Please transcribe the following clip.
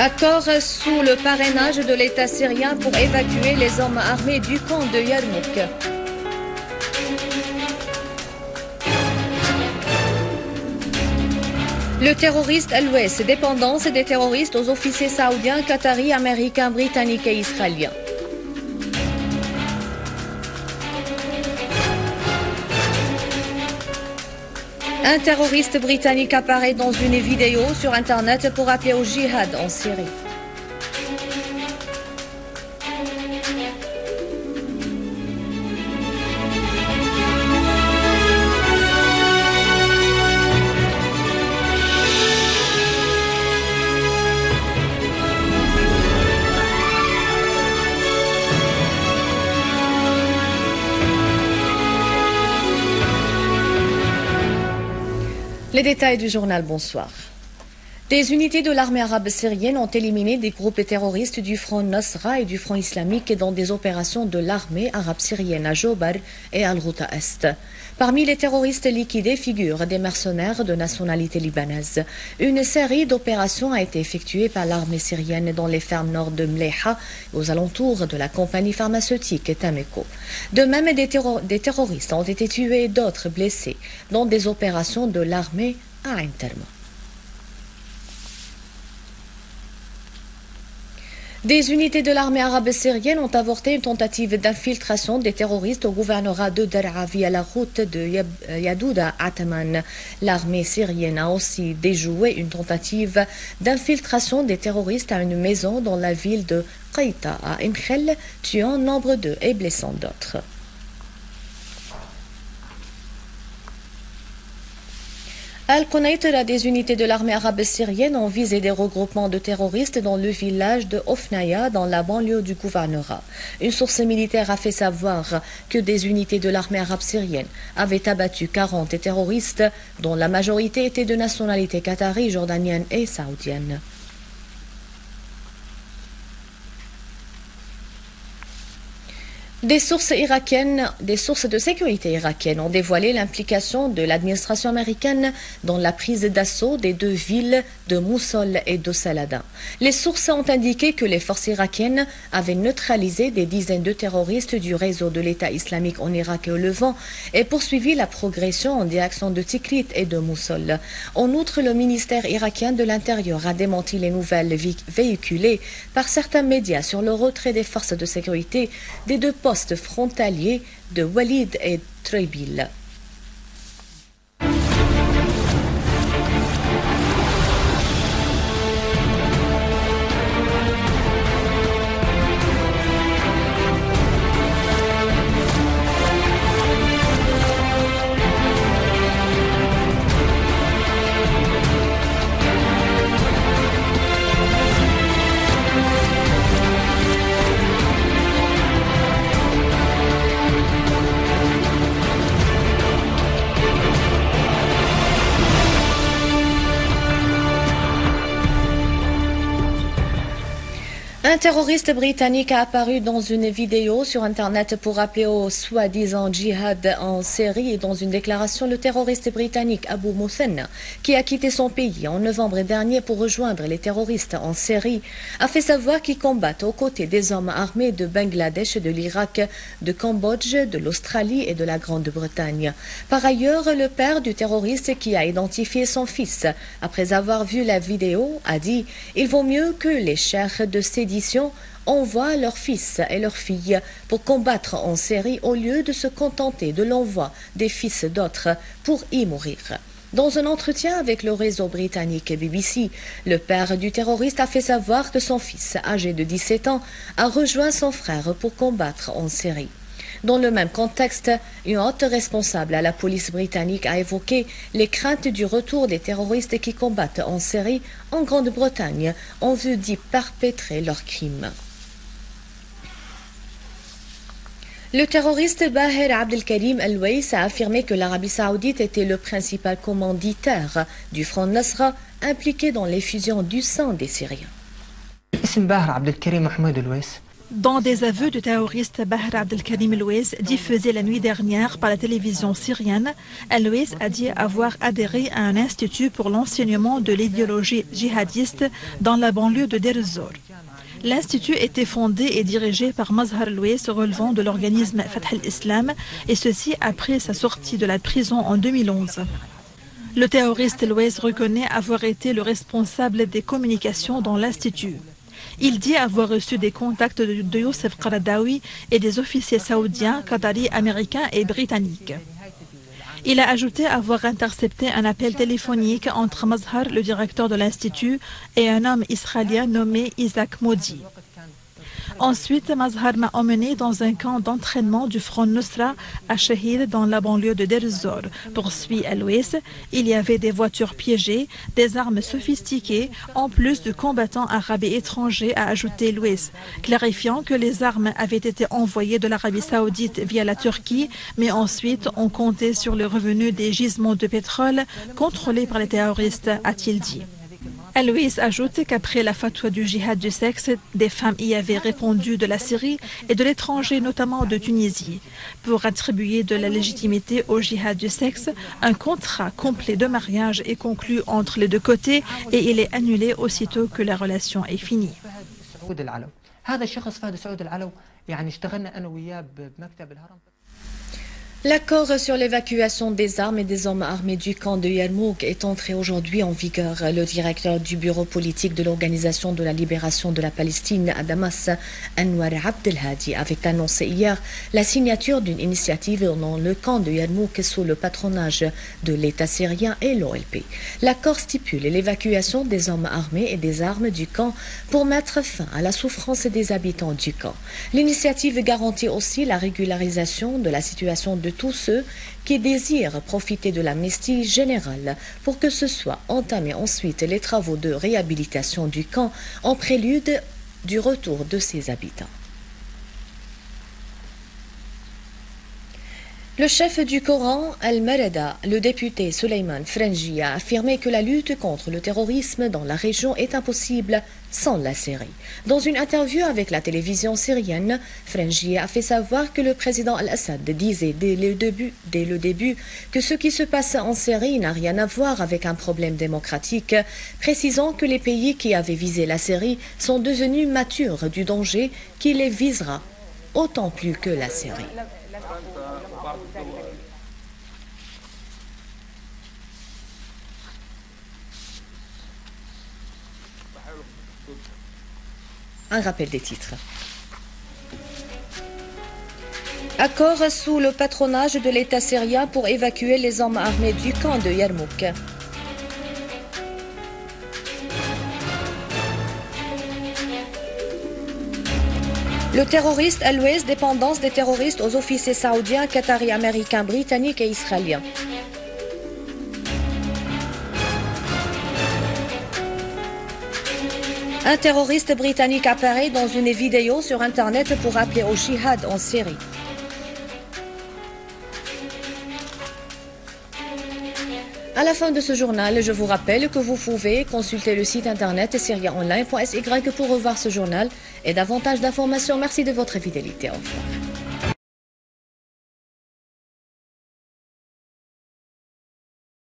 Accord sous le parrainage de l'État syrien pour évacuer les hommes armés du camp de Yarmouk. Le terroriste Al-Wes, dépendance des terroristes aux officiers saoudiens, qataris, américains, britanniques et israéliens. Un terroriste britannique apparaît dans une vidéo sur Internet pour appeler au djihad en Syrie. Les détails du journal, bonsoir. Des unités de l'armée arabe syrienne ont éliminé des groupes terroristes du Front Nosra et du Front islamique dans des opérations de l'armée arabe syrienne à Jobar et Al-Ghouta Est. Parmi les terroristes liquidés figurent des mercenaires de nationalité libanaise. Une série d'opérations a été effectuée par l'armée syrienne dans les fermes nord de Mleha, aux alentours de la compagnie pharmaceutique Tameco. De même, des terroristes ont été tués et d'autres blessés dans des opérations de l'armée à Ain Terma. Des unités de l'armée arabe syrienne ont avorté une tentative d'infiltration des terroristes au gouvernorat de Dar'a via la route de Yadouda Ataman. L'armée syrienne a aussi déjoué une tentative d'infiltration des terroristes à une maison dans la ville de Qaïta à Imkhel, tuant nombre d'eux et blessant d'autres. Al-Qunaytara, des unités de l'armée arabe syrienne ont visé des regroupements de terroristes dans le village de Ofnaya, dans la banlieue du gouvernorat. Une source militaire a fait savoir que des unités de l'armée arabe syrienne avaient abattu 40 terroristes, dont la majorité était de nationalité qatari, jordanienne et saoudienne. Des sources de sécurité irakiennes ont dévoilé l'implication de l'administration américaine dans la prise d'assaut des deux villes de Moussoul et de Saladin. Les sources ont indiqué que les forces irakiennes avaient neutralisé des dizaines de terroristes du réseau de l'État islamique en Irak et au Levant et poursuivi la progression en direction de Tikrit et de Moussoul. En outre, le ministère irakien de l'Intérieur a démenti les nouvelles véhiculées par certains médias sur le retrait des forces de sécurité des deux postes frontaliers de Walid et Treibil. Un terroriste britannique a apparu dans une vidéo sur Internet pour appeler au soi-disant djihad en Syrie et dans une déclaration, le terroriste britannique Abu Muthanna, qui a quitté son pays en novembre dernier pour rejoindre les terroristes en Syrie, a fait savoir qu'ils combattent aux côtés des hommes armés de Bangladesh, de l'Irak, de Cambodge, de l'Australie et de la Grande-Bretagne. Par ailleurs, le père du terroriste qui a identifié son fils après avoir vu la vidéo a dit « Il vaut mieux que les chers de sédition envoient leurs fils et leurs filles pour combattre en Syrie au lieu de se contenter de l'envoi des fils d'autres pour y mourir. » Dans un entretien avec le réseau britannique BBC, le père du terroriste a fait savoir que son fils, âgé de 17 ans, a rejoint son frère pour combattre en Syrie. Dans le même contexte, une haute responsable à la police britannique a évoqué les craintes du retour des terroristes qui combattent en Syrie, en Grande-Bretagne, en vue d'y perpétrer leurs crimes. Le terroriste Baher Abdelkarim Al-Weiss a affirmé que l'Arabie saoudite était le principal commanditaire du Front Nosra impliqué dans l'effusion du sang des Syriens. اسم باهر عبد الكريم محمود الويس Dans des aveux du terroriste Bahr Abdelkarim Louez diffusés la nuit dernière par la télévision syrienne, Louez a dit avoir adhéré à un institut pour l'enseignement de l'idéologie djihadiste dans la banlieue de Deir ez-Zor. L'institut était fondé et dirigé par Mazhar Louez relevant de l'organisme Fath al-Islam, et ceci après sa sortie de la prison en 2011. Le terroriste Louez reconnaît avoir été le responsable des communications dans l'institut. Il dit avoir reçu des contacts de Youssef Qaradawi et des officiers saoudiens, qataris, américains et britanniques. Il a ajouté avoir intercepté un appel téléphonique entre Mazhar, le directeur de l'Institut, et un homme israélien nommé Isaac Modi. Ensuite, Mazhar m'a emmené dans un camp d'entraînement du Front Nusra à Shahid dans la banlieue de Deir ez-Zor. Poursuit Louez, il y avait des voitures piégées, des armes sophistiquées, en plus de combattants arabes et étrangers, a ajouté Louez, clarifiant que les armes avaient été envoyées de l'Arabie Saoudite via la Turquie, mais ensuite on comptait sur le revenu des gisements de pétrole contrôlés par les terroristes, a-t-il dit. Louez ajoute qu'après la fatwa du djihad du sexe, des femmes y avaient répondu de la Syrie et de l'étranger, notamment de Tunisie. Pour attribuer de la légitimité au djihad du sexe, un contrat complet de mariage est conclu entre les deux côtés et il est annulé aussitôt que la relation est finie. L'accord sur l'évacuation des armes et des hommes armés du camp de Yarmouk est entré aujourd'hui en vigueur. Le directeur du bureau politique de l'Organisation de la libération de la Palestine à Damas, Anwar Abdelhadi, avait annoncé hier la signature d'une initiative dans le camp de Yarmouk sous le patronage de l'État syrien et l'OLP. L'accord stipule l'évacuation des hommes armés et des armes du camp pour mettre fin à la souffrance des habitants du camp. L'initiative garantit aussi la régularisation de la situation de tous ceux qui désirent profiter de l'amnistie générale pour que ce soit entamé ensuite les travaux de réhabilitation du camp en prélude du retour de ses habitants. Le chef du Coran, Al-Marada, le député Souleymane Frenji, a affirmé que la lutte contre le terrorisme dans la région est impossible sans la Syrie. Dans une interview avec la télévision syrienne, Frenji a fait savoir que le président Al-Assad disait dès le début que ce qui se passe en Syrie n'a rien à voir avec un problème démocratique, précisant que les pays qui avaient visé la Syrie sont devenus matures du danger qui les visera autant plus que la Syrie. Un rappel des titres. Accord sous le patronage de l'État syrien pour évacuer les hommes armés du camp de Yarmouk. Le terroriste Louez, dépendance des terroristes aux officiers saoudiens, qataris, américains, britanniques et israéliens. Un terroriste britannique apparaît dans une vidéo sur Internet pour appeler au djihad en Syrie. À la fin de ce journal, je vous rappelle que vous pouvez consulter le site internet syriaonline.sy pour revoir ce journal et davantage d'informations. Merci de votre fidélité. Au revoir.